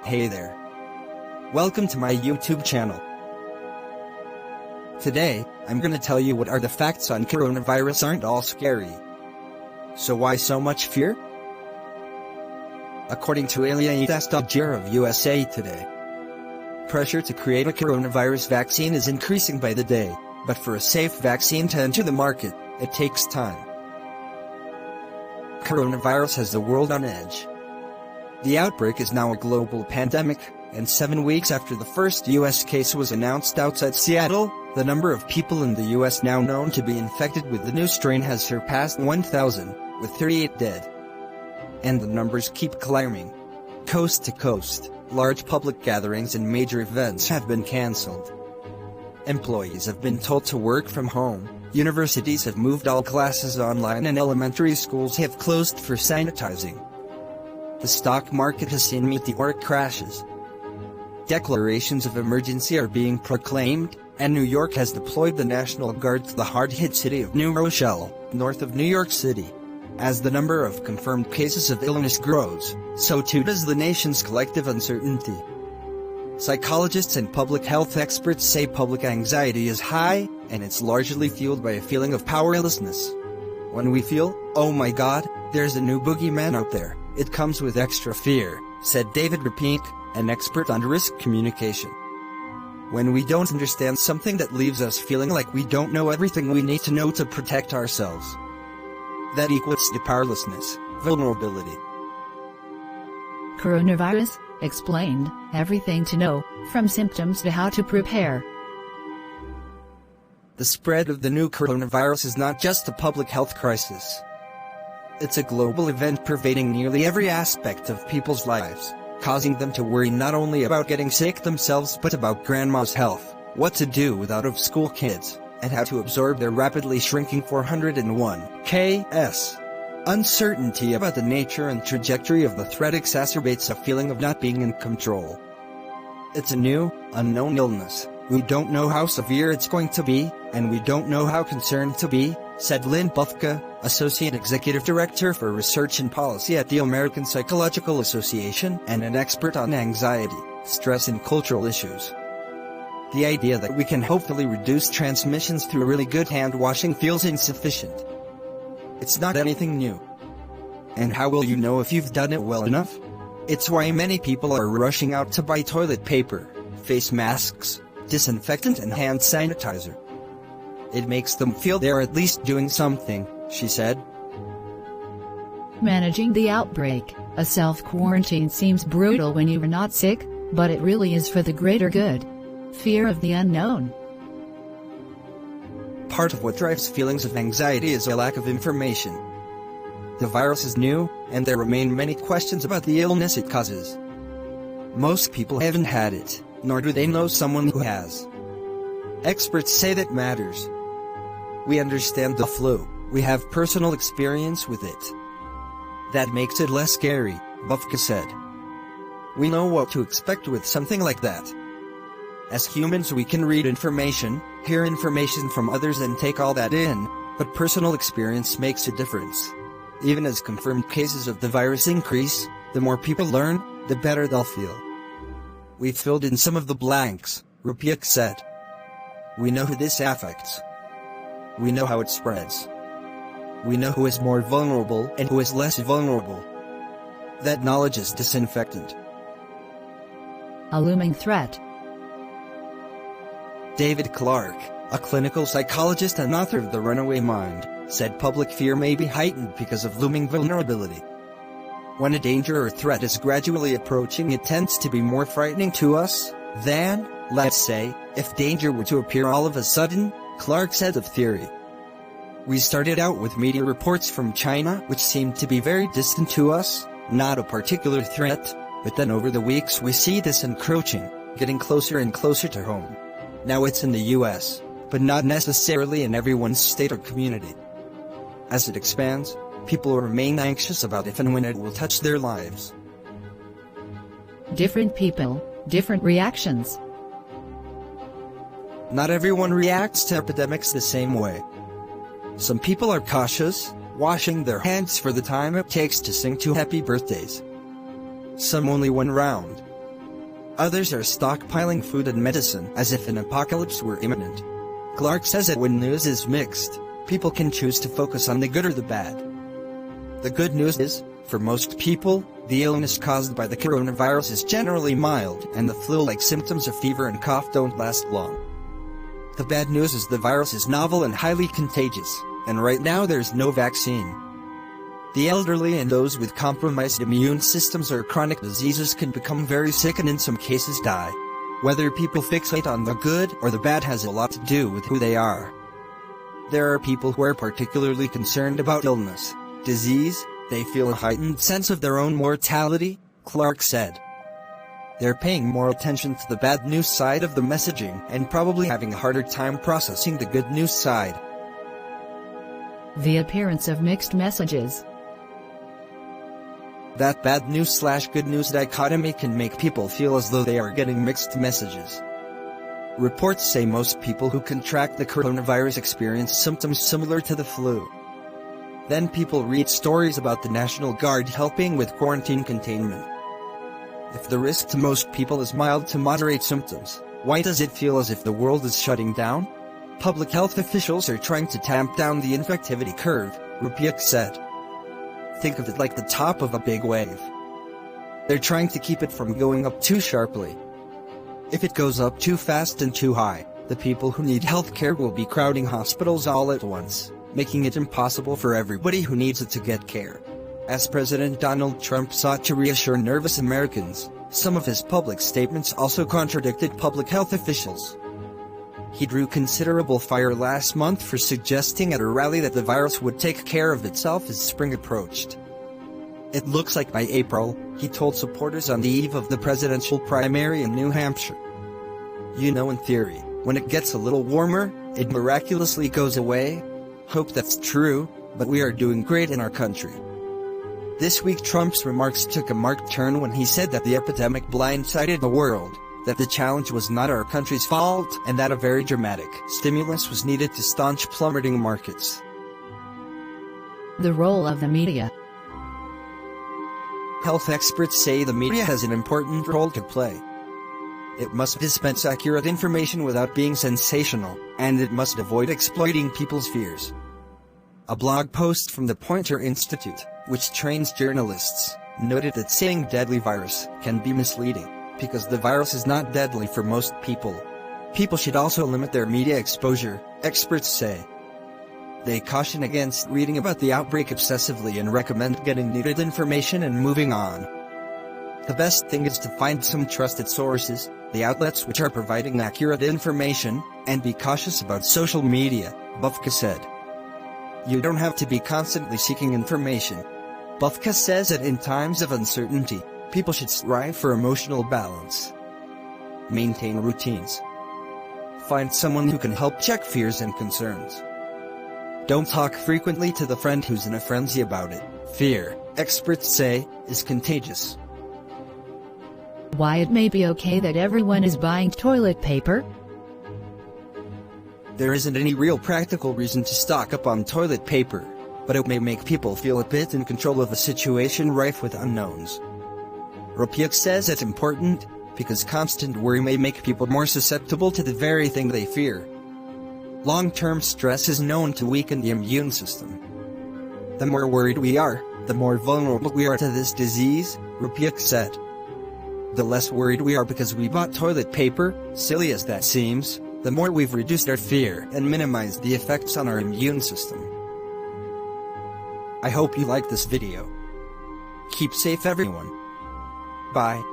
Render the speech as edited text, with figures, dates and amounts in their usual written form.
Hey there. Welcome to my YouTube channel. Today, I'm gonna tell you what are the facts on coronavirus aren't all scary. So why so much fear? According to Elias.Jr. of USA Today, pressure to create a coronavirus vaccine is increasing by the day, but for a safe vaccine to enter the market, it takes time. Coronavirus has the world on edge. The outbreak is now a global pandemic, and 7 weeks after the first U.S. case was announced outside Seattle, the number of people in the U.S. now known to be infected with the new strain has surpassed 1,000, with 38 dead. And the numbers keep climbing. Coast to coast, large public gatherings and major events have been cancelled. Employees have been told to work from home, universities have moved all classes online, and elementary schools have closed for sanitizing. The stock market has seen meteoric crashes. Declarations of emergency are being proclaimed, and New York has deployed the National Guard to the hard-hit city of New Rochelle, north of New York City. As the number of confirmed cases of illness grows, so too does the nation's collective uncertainty. Psychologists and public health experts say public anxiety is high, and it's largely fueled by a feeling of powerlessness. When we feel, "Oh my God, there's a new boogeyman out there," it comes with extra fear, said David Rapink, an expert on risk communication. When we don't understand something, that leaves us feeling like we don't know everything we need to know to protect ourselves. That equals to powerlessness, vulnerability. Coronavirus explained, everything to know, from symptoms to how to prepare. The spread of the new coronavirus is not just a public health crisis. It's a global event pervading nearly every aspect of people's lives, causing them to worry not only about getting sick themselves but about grandma's health, what to do with out-of-school kids, and how to absorb their rapidly shrinking 401 ks. Uncertainty about the nature and trajectory of the threat exacerbates a feeling of not being in control. It's a new, unknown illness. We don't know how severe it's going to be, and we don't know how concerned to be, said Lynn Bufka, Associate Executive Director for Research and Policy at the American Psychological Association and an expert on anxiety, stress and cultural issues. The idea that we can hopefully reduce transmissions through really good hand washing feels insufficient. It's not anything new. And how will you know if you've done it well enough? It's why many people are rushing out to buy toilet paper, face masks, disinfectant and hand sanitizer. It makes them feel they're at least doing something, she said. Managing the outbreak, a self-quarantine seems brutal when you are not sick, but it really is for the greater good. Fear of the unknown. Part of what drives feelings of anxiety is a lack of information. The virus is new, and there remain many questions about the illness it causes. Most people haven't had it, nor do they know someone who has. Experts say that matters. We understand the flu, we have personal experience with it. That makes it less scary, Bufka said. We know what to expect with something like that. As humans, we can read information, hear information from others and take all that in, but personal experience makes a difference. Even as confirmed cases of the virus increase, the more people learn, the better they'll feel. We've filled in some of the blanks, Rapik said. We know who this affects. We know how it spreads. We know who is more vulnerable and who is less vulnerable. That knowledge is disinfectant. A looming threat. David Clark, a clinical psychologist and author of The Runaway Mind, said public fear may be heightened because of looming vulnerability. When a danger or threat is gradually approaching, it tends to be more frightening to us than, let's say, if danger were to appear all of a sudden, Clark said of theory. We started out with media reports from China which seemed to be very distant to us, not a particular threat, but then over the weeks we see this encroaching, getting closer and closer to home. Now it's in the US, but not necessarily in everyone's state or community. As it expands, people remain anxious about if and when it will touch their lives. Different people, different reactions. Not everyone reacts to epidemics the same way. Some people are cautious, washing their hands for the time it takes to sing 2 happy birthdays. Some only 1 round. Others are stockpiling food and medicine as if an apocalypse were imminent. Clark says that when news is mixed, people can choose to focus on the good or the bad. The good news is, for most people, the illness caused by the coronavirus is generally mild and the flu-like symptoms of fever and cough don't last long. The bad news is the virus is novel and highly contagious, and right now there's no vaccine. The elderly and those with compromised immune systems or chronic diseases can become very sick and in some cases die. Whether people fixate on the good or the bad has a lot to do with who they are. There are people who are particularly concerned about illness, disease. They feel a heightened sense of their own mortality, Clark said. They're paying more attention to the bad news side of the messaging and probably having a harder time processing the good news side. The appearance of mixed messages. That bad news/good news dichotomy can make people feel as though they are getting mixed messages. Reports say most people who contract the coronavirus experience symptoms similar to the flu. Then people read stories about the National Guard helping with quarantine containment. If the risk to most people is mild to moderate symptoms, why does it feel as if the world is shutting down? Public health officials are trying to tamp down the infectivity curve, Rupiak said. Think of it like the top of a big wave. They're trying to keep it from going up too sharply. If it goes up too fast and too high, the people who need health care will be crowding hospitals all at once, making it impossible for everybody who needs it to get care. As President Donald Trump sought to reassure nervous Americans, some of his public statements also contradicted public health officials. He drew considerable fire last month for suggesting at a rally that the virus would take care of itself as spring approached. It looks like by April, he told supporters on the eve of the presidential primary in New Hampshire. You know, in theory, when it gets a little warmer, it miraculously goes away. Hope that's true, but we are doing great in our country. This week Trump's remarks took a marked turn when he said that the epidemic blindsided the world, that the challenge was not our country's fault, and that a very dramatic stimulus was needed to staunch plummeting markets. The role of the media. Health experts say the media has an important role to play. It must dispense accurate information without being sensational, and it must avoid exploiting people's fears. A blog post from the Poynter Institute, which trains journalists, noted that saying deadly virus can be misleading, because the virus is not deadly for most people. People should also limit their media exposure, experts say. They caution against reading about the outbreak obsessively and recommend getting needed information and moving on. The best thing is to find some trusted sources, the outlets which are providing accurate information, and be cautious about social media, Bufka said. You don't have to be constantly seeking information. Bufka says that in times of uncertainty, people should strive for emotional balance. Maintain routines. Find someone who can help check fears and concerns. Don't talk frequently to the friend who's in a frenzy about it. Fear, experts say, is contagious. Why it may be okay that everyone is buying toilet paper? There isn't any real practical reason to stock up on toilet paper, but it may make people feel a bit in control of a situation rife with unknowns. Rupiak says it's important, because constant worry may make people more susceptible to the very thing they fear. Long-term stress is known to weaken the immune system. The more worried we are, the more vulnerable we are to this disease, Rupiak said. The less worried we are because we bought toilet paper, silly as that seems, the more we've reduced our fear and minimized the effects on our immune system. I hope you liked this video. Keep safe everyone. Bye.